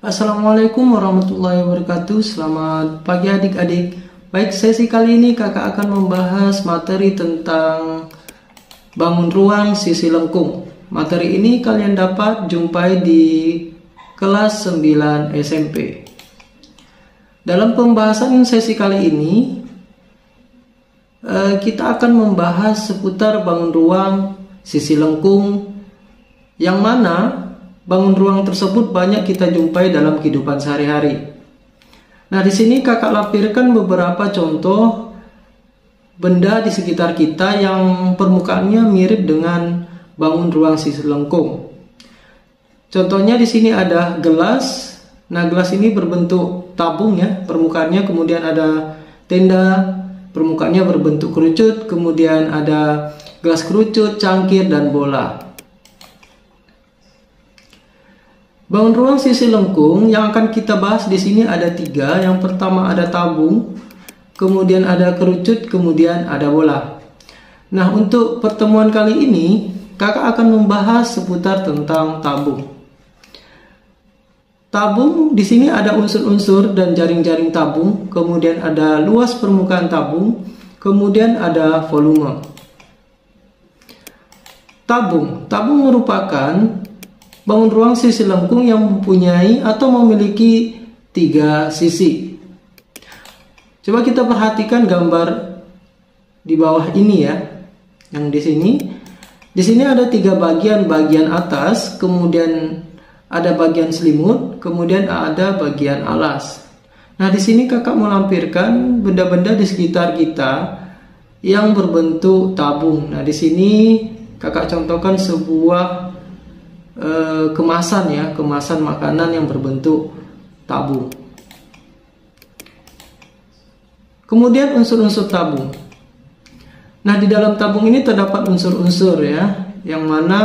Assalamualaikum warahmatullahi wabarakatuh. Selamat pagi adik-adik. Baik, sesi kali ini kakak akan membahas materi tentang bangun ruang sisi lengkung. Materi ini kalian dapat jumpai di kelas 9 SMP. Dalam pembahasan sesi kali ini kita akan membahas seputar bangun ruang sisi lengkung, yang mana bangun ruang tersebut banyak kita jumpai dalam kehidupan sehari-hari. Nah, di sini kakak lampirkan beberapa contoh benda di sekitar kita yang permukaannya mirip dengan bangun ruang sisi lengkung. Contohnya di sini ada gelas. Nah, gelas ini berbentuk tabung ya, permukaannya. Kemudian ada tenda, permukaannya berbentuk kerucut. Kemudian ada gelas kerucut, cangkir, dan bola. Bangun ruang sisi lengkung yang akan kita bahas di sini ada 3. Yang pertama ada tabung, kemudian ada kerucut, kemudian ada bola. Nah, untuk pertemuan kali ini kakak akan membahas seputar tentang tabung. Tabung di sini ada unsur-unsur dan jaring-jaring tabung, kemudian ada luas permukaan tabung, kemudian ada volume. Tabung merupakan bangun ruang sisi lengkung yang mempunyai atau memiliki 3 sisi. Coba kita perhatikan gambar di bawah ini ya. Yang di sini ada 3 bagian. Bagian atas, kemudian ada bagian selimut, kemudian ada bagian alas. Nah, di sini kakak melampirkan benda-benda di sekitar kita yang berbentuk tabung. Nah, di sini kakak contohkan sebuah kemasan makanan yang berbentuk tabung. Kemudian unsur-unsur tabung. Nah, di dalam tabung ini terdapat unsur-unsur ya, yang mana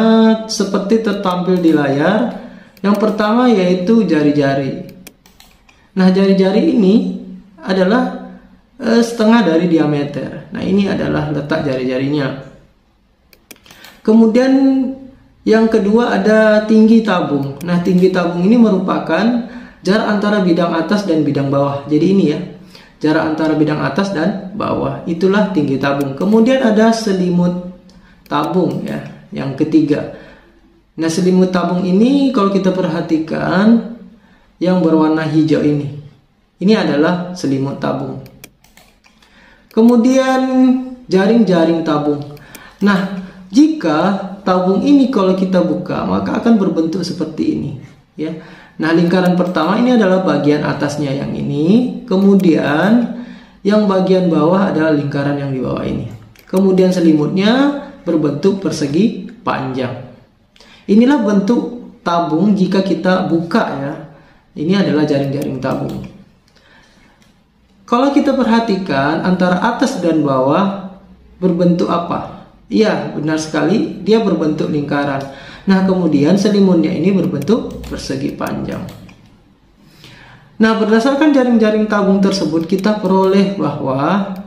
seperti tertampil di layar. Yang pertama yaitu jari-jari. Nah, jari-jari ini adalah setengah dari diameter. Nah, ini adalah letak jari-jarinya. Kemudian yang kedua ada tinggi tabung. Nah, tinggi tabung ini merupakan jarak antara bidang atas dan bidang bawah. Jadi ini ya, jarak antara bidang atas dan bawah. Itulah tinggi tabung. Kemudian ada selimut tabung ya, yang ketiga. Nah, selimut tabung ini kalau kita perhatikan yang berwarna hijau ini adalah selimut tabung. Kemudian jaring-jaring tabung. Nah, jika tabung ini kalau kita buka maka akan berbentuk seperti ini ya. Nah, lingkaran pertama ini adalah bagian atasnya yang ini, kemudian yang bagian bawah adalah lingkaran yang di bawah ini. Kemudian selimutnya berbentuk persegi panjang. Inilah bentuk tabung jika kita buka ya. Ini adalah jaring-jaring tabung. Kalau kita perhatikan antara atas dan bawah berbentuk apa? Iya, benar sekali, dia berbentuk lingkaran. Nah, kemudian selimutnya ini berbentuk persegi panjang. Nah, berdasarkan jaring-jaring tabung tersebut kita peroleh bahwa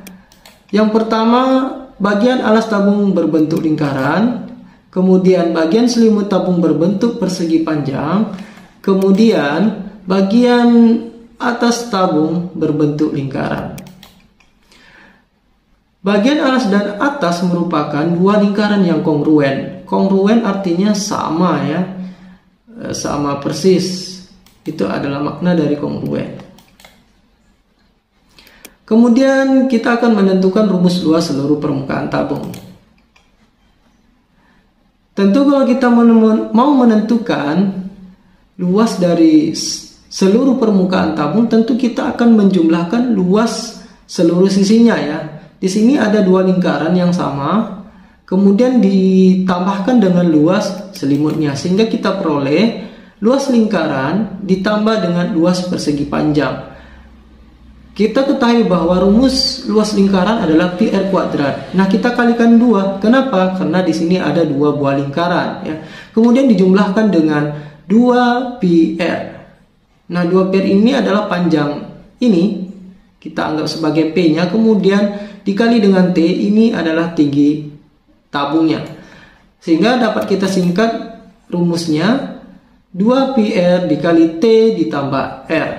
yang pertama bagian alas tabung berbentuk lingkaran, kemudian bagian selimut tabung berbentuk persegi panjang, kemudian bagian atas tabung berbentuk lingkaran. Bagian alas dan atas merupakan 2 lingkaran yang kongruen. Kongruen artinya sama ya, sama persis. Itu adalah makna dari kongruen. Kemudian kita akan menentukan rumus luas seluruh permukaan tabung. Tentu kalau kita mau menentukan luas dari seluruh permukaan tabung, tentu kita akan menjumlahkan luas seluruh sisinya ya. Di sini ada 2 lingkaran yang sama, kemudian ditambahkan dengan luas selimutnya, sehingga kita peroleh luas lingkaran ditambah dengan luas persegi panjang. Kita ketahui bahwa rumus luas lingkaran adalah pi r kuadrat. Nah, kita kalikan 2. Kenapa? Karena di sini ada 2 buah lingkaran ya. Kemudian dijumlahkan dengan 2 pi r. Nah, 2 pi r ini adalah panjang ini, kita anggap sebagai P-nya, kemudian dikali dengan T, ini adalah tinggi tabungnya. Sehingga dapat kita singkat rumusnya 2 pi R dikali T ditambah R.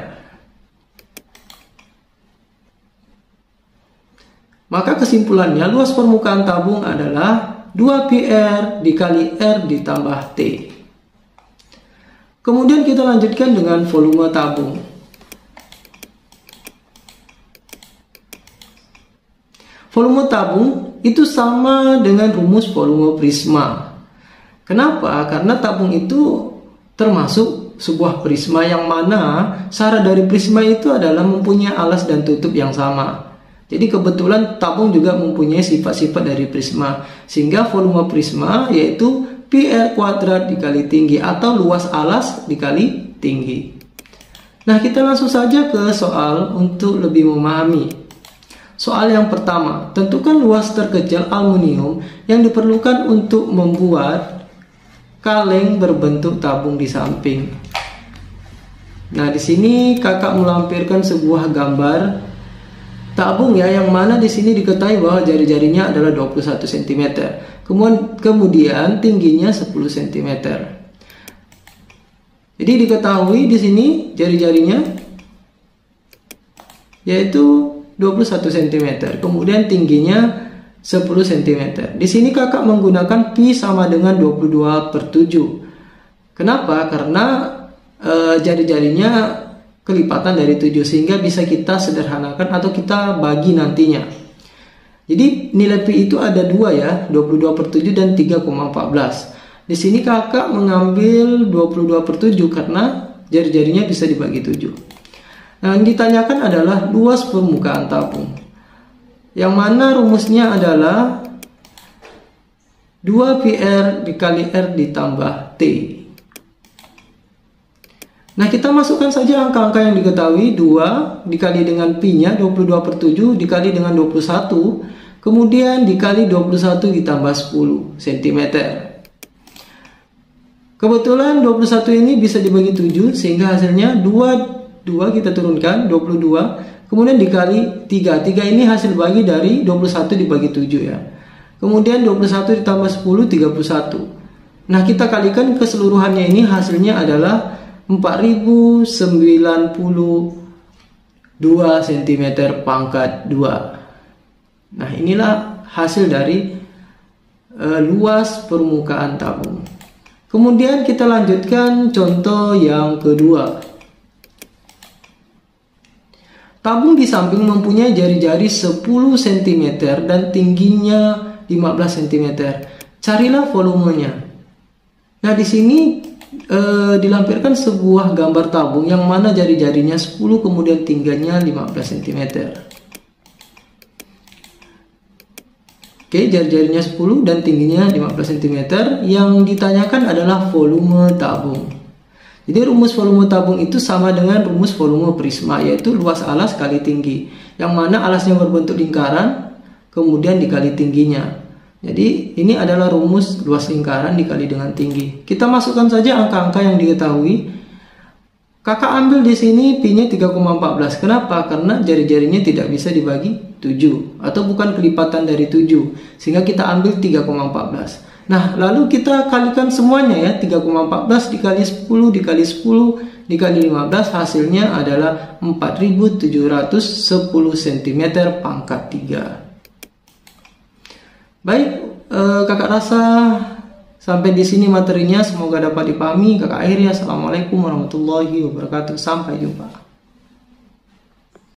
Maka kesimpulannya luas permukaan tabung adalah 2 pi R dikali R ditambah T. Kemudian kita lanjutkan dengan volume tabung. Volume tabung itu sama dengan rumus volume prisma. Kenapa? Karena tabung itu termasuk sebuah prisma yang mana syarat dari prisma itu adalah mempunyai alas dan tutup yang sama. Jadi kebetulan tabung juga mempunyai sifat-sifat dari prisma, sehingga volume prisma yaitu pi R kuadrat dikali tinggi atau luas alas dikali tinggi. Nah, kita langsung saja ke soal untuk lebih memahami. Soal yang pertama, tentukan luas terkecil aluminium yang diperlukan untuk membuat kaleng berbentuk tabung di samping. Nah, di sini kakak melampirkan sebuah gambar tabung ya, yang mana di sini diketahui bahwa jari-jarinya adalah 21 cm. Kemudian tingginya 10 cm. Jadi diketahui di sini jari-jarinya yaitu 21 cm. Kemudian tingginya 10 cm. Di sini kakak menggunakan pi sama dengan 22/7. Kenapa? Karena jari-jarinya kelipatan dari 7, sehingga bisa kita sederhanakan atau kita bagi nantinya. Jadi nilai pi itu ada dua ya, 22/7 dan 3,14. Di sini kakak mengambil 22/7 karena jari-jarinya bisa dibagi 7. Nah, yang ditanyakan adalah luas permukaan tabung, yang mana rumusnya adalah 2 pi R dikali R ditambah T. Nah, kita masukkan saja angka-angka yang diketahui. 2 dikali dengan pi-nya 22/7 dikali dengan 21, kemudian dikali 21 ditambah 10 cm. Kebetulan 21 ini bisa dibagi 7, sehingga hasilnya 2 kita turunkan 22, kemudian dikali 3 ini hasil bagi dari 21 dibagi 7 ya. Kemudian 21 ditambah 10 31. Nah, kita kalikan keseluruhannya, ini hasilnya adalah 4092 cm pangkat 2. Nah, inilah hasil dari luas permukaan tabung. Kemudian kita lanjutkan contoh yang kedua. Tabung di samping mempunyai jari-jari 10 cm dan tingginya 15 cm. Carilah volumenya. Nah, di sini dilampirkan sebuah gambar tabung yang mana jari-jarinya 10 kemudian tingginya 15 cm. Oke, jari-jarinya 10 dan tingginya 15 cm. Yang ditanyakan adalah volume tabung. Jadi rumus volume tabung itu sama dengan rumus volume prisma, yaitu luas alas kali tinggi, yang mana alasnya berbentuk lingkaran kemudian dikali tingginya. Jadi ini adalah rumus luas lingkaran dikali dengan tinggi. Kita masukkan saja angka-angka yang diketahui. Kakak ambil di sini pi-nya 3,14. Kenapa? Karena jari-jarinya tidak bisa dibagi 7 atau bukan kelipatan dari 7, sehingga kita ambil 3,14. Nah, lalu kita kalikan semuanya ya, 3,14 dikali 10 dikali 10 dikali 15, hasilnya adalah 4710 cm pangkat 3. Baik, kakak rasa sampai di sini materinya, semoga dapat dipahami. Kakak akhiri, assalamualaikum warahmatullahi wabarakatuh. Sampai jumpa.